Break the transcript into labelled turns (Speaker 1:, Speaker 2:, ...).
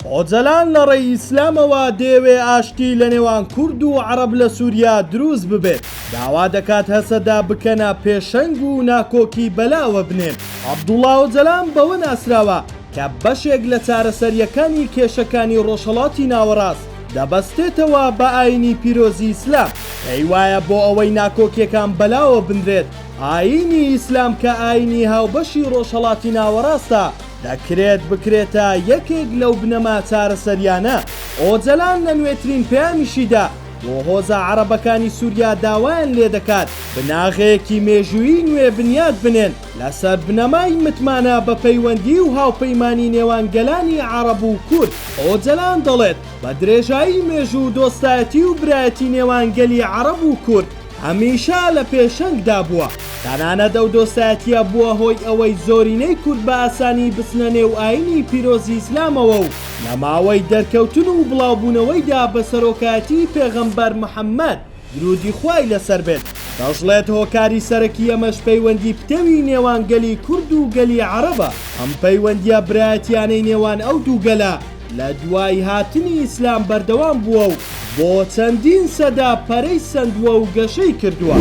Speaker 1: خۆجەلان لە ڕێی ئیسلامەوە دەیەوێ ئاشتی لە نێوان کورد و عەرەب لە سووریا دروست ببێت. داوا دەکات هەسەدا بکەنە پێشەنگ و ناکۆکی بەلاوە بنێن. عەبدوڵڵا ئۆجەلان بەوە ناسراوە کە بەشێک لە چارەسەریەکانی کێشەکانی ڕۆژهەڵاتی ناوەڕاست دەبەستێتەوە بە ئاینی پیرۆزی ئیسلام. پێی وایە بۆ ئەوەی ناکۆکیەکان بەلاوە بنرێت، ئاینی ئیسلام کە ئاینی هاوبەشی ڕۆژهەڵاتی ناوەڕاستە دەکرێت بکرێتە یەکێک لەو بنەما چارەسەریانە. ئۆجەلان لە نوێترین پەیامیشیدا بۆ هۆزە عەرەبەکانی سووریا داوایان لێ دەکات بناغەیەکی مێژوویی نوێ بنیاد بنێن لەسەر بنەمای متمانە بە پەیوەندی و هاوپەیمانی نێوان گەلانی عەرەب و کورد. ئۆجەلان دەڵێت بە درێژایی مێژوو و دۆستایەتی و برایەتی نێوان گەلی عەرەب و کورد هەمیشە لە پێشەنگدا بووە. تەنانەت ئەو دۆستایەتیە بووە هۆی ئەوەی زۆرینەی کورد بە ئاسانی بچنە نێو ئاینی پیرۆزی ئیسلامەوە و لە ماوەی دەرکەوتن و بڵاوبوونەوەیدا بە سەرۆکایەتی پێغەمبەر محەممەد درودی خوای لەسەر بێت دەژڵێت هۆکاری سەرەکی ئەمەش پەیوەندی پتەوی نێوان گەلی کورد و گەلی عەرەبە. ئەم پەیوەندیە برایەتیانەی نێوان ئەو دوو گەلە لە دوای هاتنی ئیسلام بەردەوام بووە و بۆ چەندین سەدا پەرەی سەندووە و گەشەی کردووە.